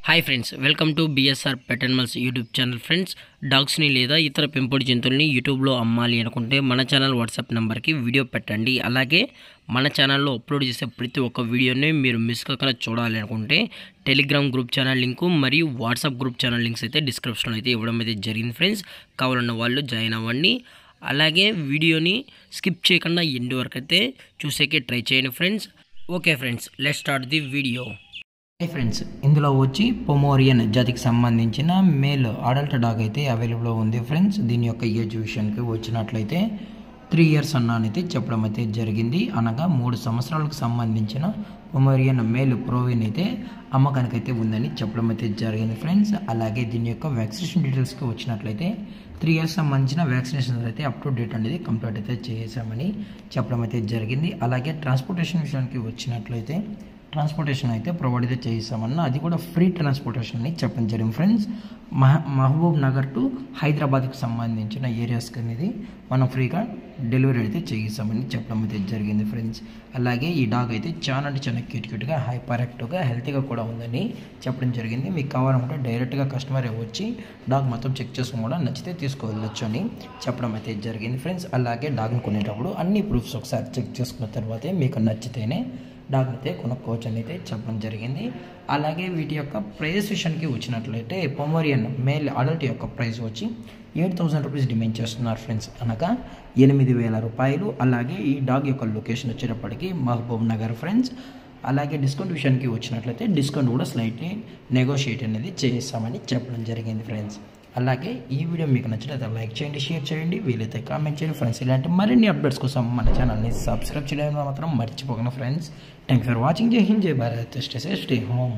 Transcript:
Hi friends, welcome to BSR pet animals YouTube channel. Friends, డాగ్స్ని లేదా ఇతర పెంపుడు జంతువుల్ని యూట్యూబ్లో అమ్మాలి అనుకుంటే మన ఛానల్ వాట్సాప్ నెంబర్కి వీడియో పెట్టండి. అలాగే మన ఛానల్లో అప్లోడ్ చేసే ప్రతి ఒక్క వీడియోని మీరు మిస్ కాకుండా చూడాలి అనుకుంటే టెలిగ్రామ్ గ్రూప్ ఛానల్ లింకు మరియు వాట్సాప్ గ్రూప్ ఛానల్ లింక్స్ అయితే డిస్క్రిప్షన్లో అయితే ఇవ్వడం అయితే జరిగింది. ఫ్రెండ్స్, కావాలన్న వాళ్ళు జాయిన్ అవ్వండి. అలాగే వీడియోని స్కిప్ చేయకుండా ఎండ్ వరకు అయితే చూసేకే ట్రై చేయండి friends. Okay friends, let's start the video. Hi friends, ఇందులో వచ్చి పొమోరియన్ జాతికి సంబంధించిన మేల్ అడల్ట్ డాగ్ అయితే అవైలబుల్లో ఉంది. ఫ్రెండ్స్, దీని యొక్క ఏజ్ విషయానికి వచ్చినట్లయితే 3 years అన్నానైతే చెప్పడం అయితే జరిగింది. అనగా 3 సంవత్సరాలకు సంబంధించిన పొమోరియన్ మేల్ ప్రోవిన్ అయితే అమ్మకానికైతే ఉందని చెప్పడం అయితే జరిగింది. ఫ్రెండ్స్, అలాగే దీని యొక్క వ్యాక్సినేషన్ డీటెయిల్స్కి వచ్చినట్లయితే 3 years సంబంధించిన వ్యాక్సినేషన్స్ అయితే అప్ టు డేట్ అనేది కంప్లీట్ అయితే చేసామని చెప్పడం అయితే జరిగింది. అలాగే ట్రాన్స్పోర్టేషన్ విషయానికి వచ్చినట్లయితే ట్రాన్స్పోర్టేషన్ అయితే ప్రొవైడ్ అయితే చేయిస్తామన్న, అది కూడా ఫ్రీ ట్రాన్స్పోర్టేషన్ అని చెప్పడం జరిగింది. ఫ్రెండ్స్, మహబూబ్ నగర్ టు హైదరాబాద్కి సంబంధించిన ఏరియాస్కి అనేది మనం ఫ్రీగా డెలివరీ అయితే చేయిస్తామని చెప్పడం అయితే జరిగింది. ఫ్రెండ్స్, అలాగే ఈ డాగ్ అయితే చాలా క్యూట్గా హైపర్ యాక్టివ్గా హెల్తీగా కూడా ఉందని చెప్పడం జరిగింది. మీకు కావాలంటే డైరెక్ట్గా కస్టమర్ వచ్చి డాగ్ మొత్తం చెక్ చేసుకుని కూడా నచ్చితే తీసుకువెళ్ళొచ్చు అని చెప్పడం అయితే జరిగింది. ఫ్రెండ్స్, అలాగే డాగ్ని కొనేటప్పుడు అన్ని ప్రూఫ్స్ ఒకసారి చెక్ చేసుకున్న తర్వాతే మీకు నచ్చితేనే డాగ్ అయితే కొనుక్కోవచ్చు అని అయితే చెప్పడం జరిగింది. అలాగే వీటి యొక్క ప్రైస్ విషయానికి వచ్చినట్లయితే పొమోరియన్ మేల్ అడల్ట్ యొక్క ప్రైస్ వచ్చి 8,000 రూపీస్ డిమాండ్ చేస్తున్నారు. ఫ్రెండ్స్, అనగా 8,000 రూపాయలు. అలాగే ఈ డాగ్ యొక్క లొకేషన్ వచ్చేటప్పటికి మహబూబ్ నగర్. ఫ్రెండ్స్, అలాగే డిస్కౌంట్ విషయానికి వచ్చినట్లయితే డిస్కౌంట్ కూడా స్లైట్లీ నెగోషియేట్ అనేది చేస్తామని చెప్పడం జరిగింది. ఫ్రెండ్స్, అలాగే ఈ వీడియో మీకు నచ్చినట్లయితే లైక్ చేయండి, షేర్ చేయండి, వీలైతే కామెంట్ చేయండి. ఫ్రెండ్స్, ఇలాంటి మరిన్ని అప్డేట్స్ కోసం మన ఛానల్ని సబ్స్క్రైబ్ చేయడం మాత్రం మర్చిపోకండి. Friends, thank for watching. జై హింద్, జై Bharat, stay safe, stay home.